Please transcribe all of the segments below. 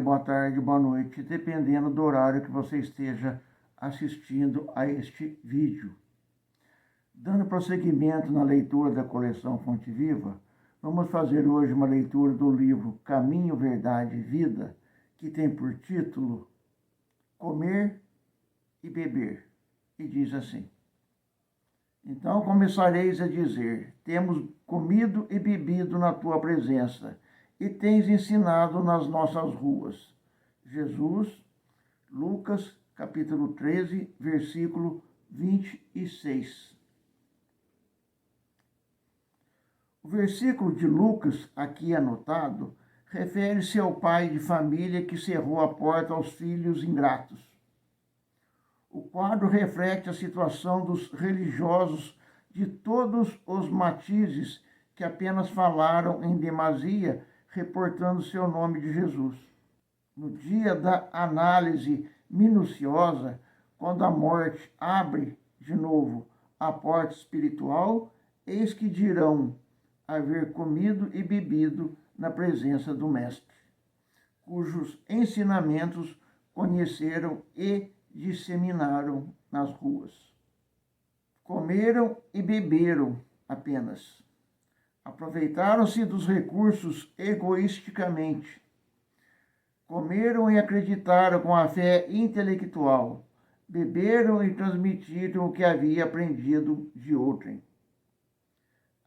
boa tarde, boa noite, dependendo do horário que você esteja assistindo a este vídeo. Dando prosseguimento na leitura da coleção Fonte Viva, vamos fazer hoje uma leitura do livro Caminho, Verdade e Vida, que tem por título Comer e Beber, e diz assim: Então começareis a dizer: temos comido e bebido na tua presença, e tens ensinado nas nossas ruas. Jesus, Lucas, capítulo 13, versículo 26. O versículo de Lucas, aqui anotado, refere-se ao pai de família que cerrou a porta aos filhos ingratos. O quadro reflete a situação dos religiosos de todos os matizes que apenas falaram em demasia, reportando seu nome de Jesus. No dia da análise minuciosa, quando a morte abre de novo a porta espiritual, eis que dirão haver comido e bebido na presença do Mestre, cujos ensinamentos conheceram e disseminaram nas ruas. Comeram e beberam apenas. Aproveitaram-se dos recursos egoisticamente. Comeram e acreditaram com a fé intelectual. Beberam e transmitiram o que havia aprendido de outrem.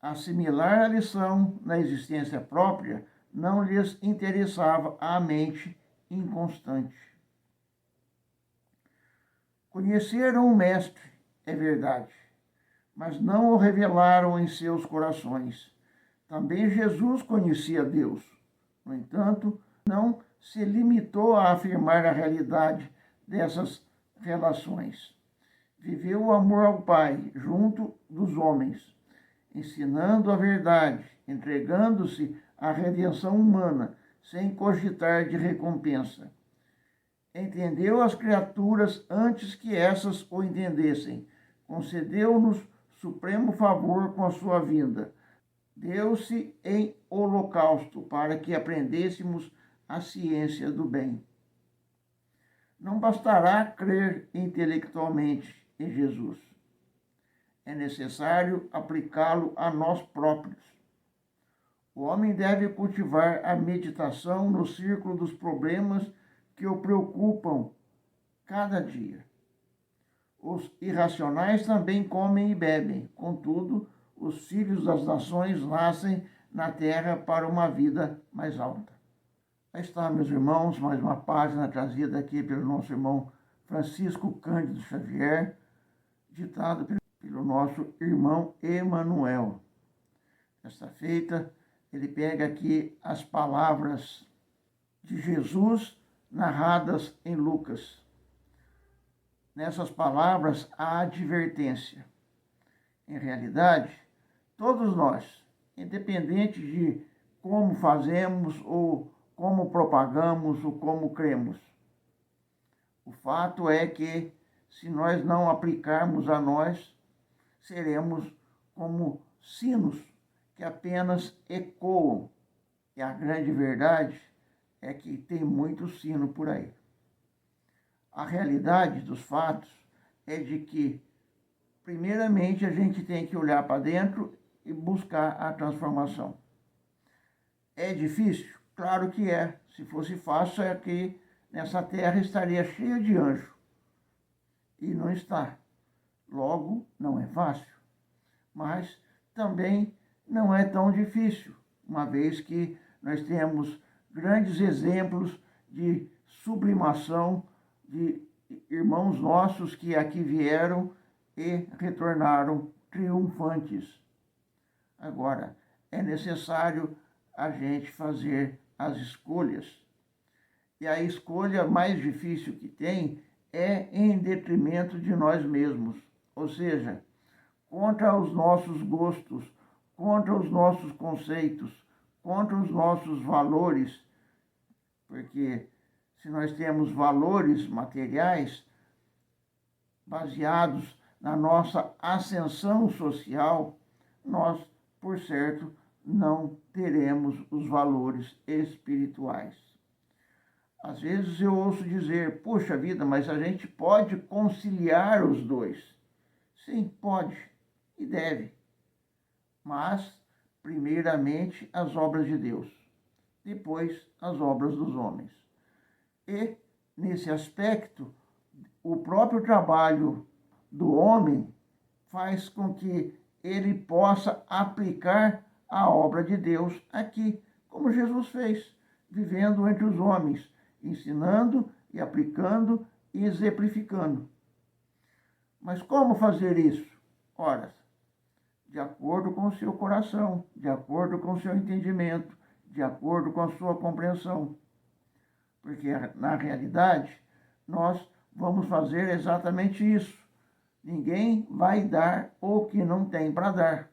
Assimilar a lição na existência própria não lhes interessava à mente inconstante. Conheceram o Mestre, é verdade, mas não o revelaram em seus corações. Também Jesus conhecia Deus. No entanto, não se limitou a afirmar a realidade dessas relações. Viveu o amor ao Pai junto dos homens, ensinando a verdade, entregando-se à redenção humana, sem cogitar de recompensa. Entendeu as criaturas antes que essas o entendessem. Concedeu-nos supremo favor com a sua vinda. Deu-se em holocausto para que aprendêssemos a ciência do bem. Não bastará crer intelectualmente em Jesus. É necessário aplicá-lo a nós próprios. O homem deve cultivar a meditação no círculo dos problemas que o preocupam cada dia. Os irracionais também comem e bebem, contudo, os filhos das nações nascem na terra para uma vida mais alta. Aí está, meus irmãos, mais uma página trazida aqui pelo nosso irmão Francisco Cândido Xavier, ditado pelo nosso irmão Emanuel. Desta feita, ele pega aqui as palavras de Jesus narradas em Lucas. Nessas palavras, há advertência. Em realidade, todos nós, independente de como fazemos ou como propagamos ou como cremos, o fato é que, se nós não aplicarmos a nós, seremos como sinos que apenas ecoam. E a grande verdade é que tem muito sino por aí. A realidade dos fatos é de que, primeiramente, a gente tem que olhar para dentro e buscar a transformação. É difícil? Claro que é. Se fosse fácil, é que nessa terra estaria cheia de anjos. E não está. Logo, não é fácil. Mas também não é tão difícil, uma vez que nós temos grandes exemplos de sublimação de irmãos nossos que aqui vieram e retornaram triunfantes. Agora, é necessário a gente fazer as escolhas. E a escolha mais difícil que tem é em detrimento de nós mesmos, ou seja, contra os nossos gostos, contra os nossos conceitos, contra os nossos valores, porque se nós temos valores materiais baseados na nossa ascensão social, nós, por certo, não teremos os valores espirituais. Às vezes eu ouço dizer, puxa vida, mas a gente pode conciliar os dois. Sim, pode e deve. Mas, primeiramente, as obras de Deus, depois as obras dos homens. E, nesse aspecto, o próprio trabalho do homem faz com que ele possa aplicar a obra de Deus aqui, como Jesus fez, vivendo entre os homens, ensinando e aplicando e exemplificando. Mas como fazer isso? Ora, de acordo com o seu coração, de acordo com o seu entendimento, de acordo com a sua compreensão. Porque, na realidade, nós vamos fazer exatamente isso. Ninguém vai dar o que não tem para dar.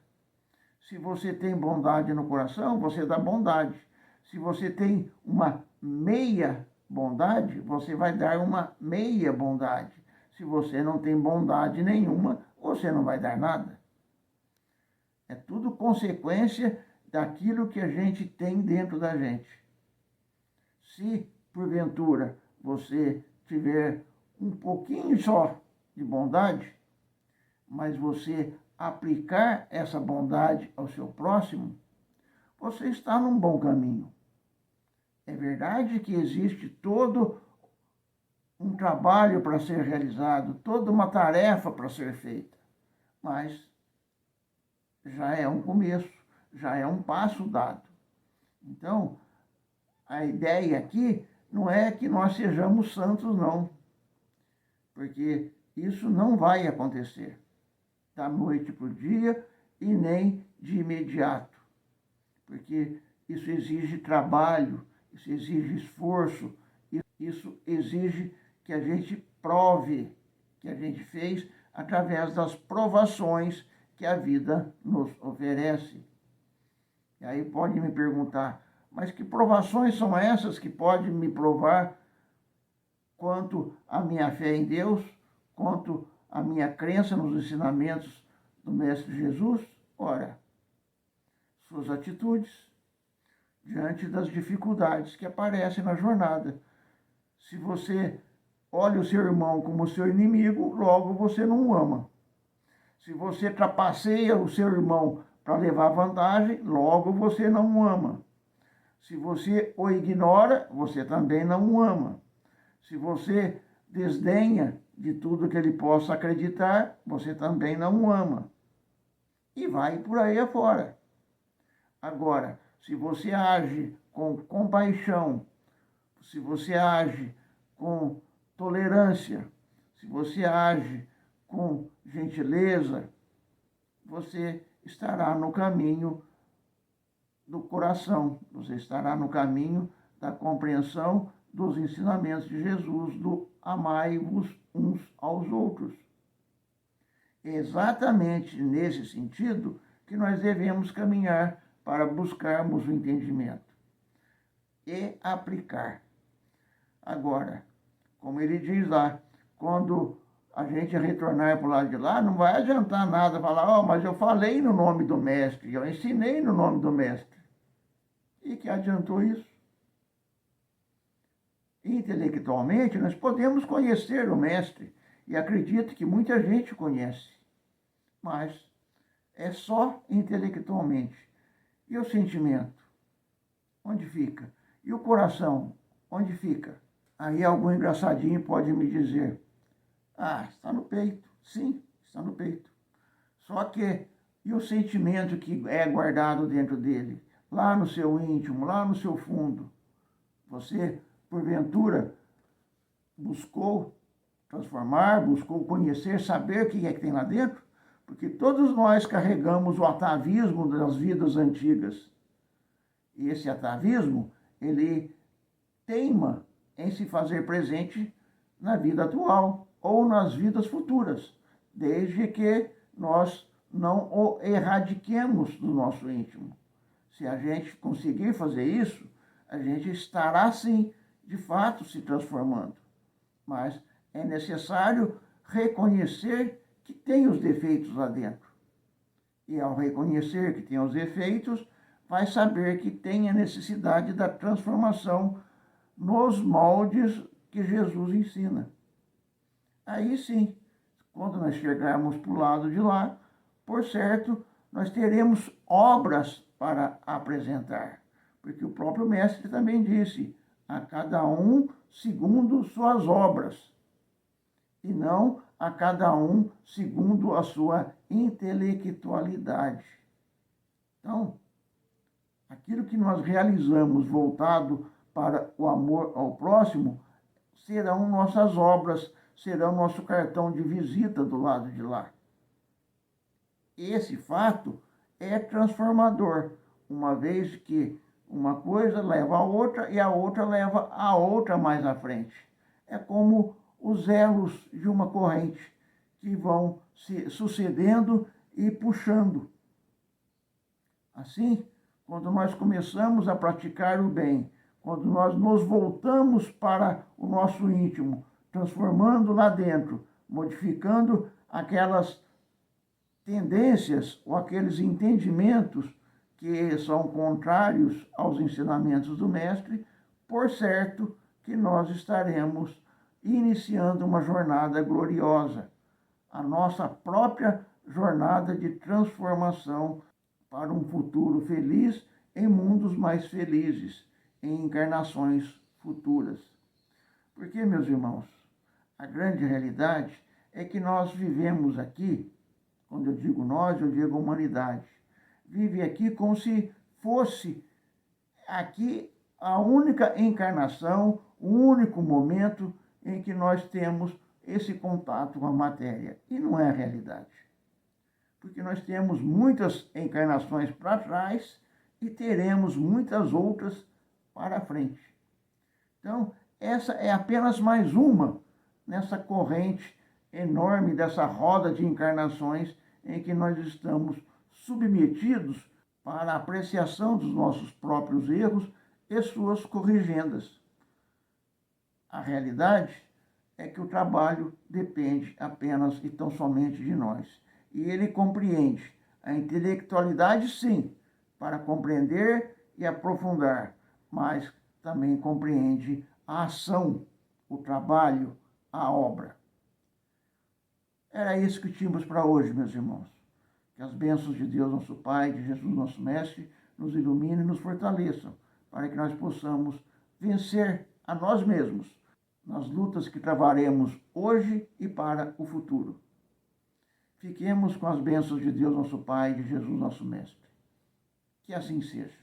Se você tem bondade no coração, você dá bondade. Se você tem uma meia bondade, você vai dar uma meia bondade. Se você não tem bondade nenhuma, você não vai dar nada. É tudo consequência daquilo que a gente tem dentro da gente. Se, porventura, você tiver um pouquinho só de bondade, mas você aplicar essa bondade ao seu próximo, você está num bom caminho. É verdade que existe todo um trabalho para ser realizado, toda uma tarefa para ser feita, mas já é um começo, já é um passo dado. Então, a ideia aqui não é que nós sejamos santos, não, porque isso não vai acontecer da noite para o dia e nem de imediato, porque isso exige trabalho, isso exige esforço, isso exige que a gente prove que a gente fez através das provações que a vida nos oferece. E aí pode me perguntar, mas que provações são essas que podem me provar quanto à minha fé em Deus, quanto à minha crença nos ensinamentos do Mestre Jesus? Ora, suas atitudes diante das dificuldades que aparecem na jornada. Se você olha o seu irmão como seu inimigo, logo você não o ama. Se você trapaceia o seu irmão para levar vantagem, logo você não o ama. Se você o ignora, você também não o ama. Se você desdenha de tudo que ele possa acreditar, você também não o ama. E vai por aí afora. Agora, se você age com compaixão, se você age com tolerância, se você age com gentileza, você estará no caminho do coração, você estará no caminho da compreensão dos ensinamentos de Jesus, do amai-vos uns aos outros. É exatamente nesse sentido que nós devemos caminhar para buscarmos o entendimento e aplicar. Agora, como ele diz lá, quando a gente retornar para o lado de lá, não vai adiantar nada falar, mas eu falei no nome do mestre, eu ensinei no nome do mestre. E que adiantou isso? Intelectualmente, nós podemos conhecer o mestre, e acredito que muita gente conhece, mas é só intelectualmente. E o sentimento? Onde fica? E o coração? Onde fica? Aí algum engraçadinho pode me dizer, está no peito. Sim, está no peito. Só que, e o sentimento que é guardado dentro dele? Lá no seu íntimo, lá no seu fundo. Você, porventura, buscou transformar, buscou conhecer, saber o que é que tem lá dentro? Porque todos nós carregamos o atavismo das vidas antigas. E esse atavismo, ele teima em se fazer presente na vida atual ou nas vidas futuras, desde que nós não o erradiquemos do nosso íntimo. Se a gente conseguir fazer isso, a gente estará, sim, de fato, se transformando. Mas é necessário reconhecer que tem os defeitos lá dentro. E ao reconhecer que tem os defeitos, vai saber que tem a necessidade da transformação nos moldes que Jesus ensina. Aí sim, quando nós chegarmos para o lado de lá, por certo, nós teremos obras para apresentar. Porque o próprio mestre também disse, a cada um segundo suas obras, e não a cada um segundo a sua intelectualidade. Então, aquilo que nós realizamos voltado para o amor ao próximo serão nossas obras, serão nosso cartão de visita do lado de lá. Esse fato é transformador, uma vez que uma coisa leva a outra e a outra leva a outra mais à frente. É como os elos de uma corrente que vão se sucedendo e puxando. Assim, quando nós começamos a praticar o bem, quando nós nos voltamos para o nosso íntimo, transformando lá dentro, modificando aquelas tendências ou aqueles entendimentos que são contrários aos ensinamentos do Mestre, por certo que nós estaremos iniciando uma jornada gloriosa, a nossa própria jornada de transformação para um futuro feliz em mundos mais felizes, em encarnações futuras. Porque, meus irmãos, a grande realidade é que nós vivemos aqui, quando eu digo nós, eu digo a humanidade, vive aqui como se fosse aqui a única encarnação, o único momento em que nós temos esse contato com a matéria. E não é a realidade. Porque nós temos muitas encarnações para trás e teremos muitas outras para frente. Então, essa é apenas mais uma nessa corrente enorme dessa roda de encarnações em que nós estamos submetidos para a apreciação dos nossos próprios erros e suas corrigendas. A realidade é que o trabalho depende apenas e tão somente de nós. E ele compreende a intelectualidade, sim, para compreender e aprofundar, mas também compreende a ação, o trabalho, a obra. Era isso que tínhamos para hoje, meus irmãos. Que as bênçãos de Deus, nosso Pai, de Jesus, nosso Mestre, nos iluminem e nos fortaleçam, para que nós possamos vencer a nós mesmos nas lutas que travaremos hoje e para o futuro. Fiquemos com as bênçãos de Deus, nosso Pai, de Jesus, nosso Mestre. Que assim seja.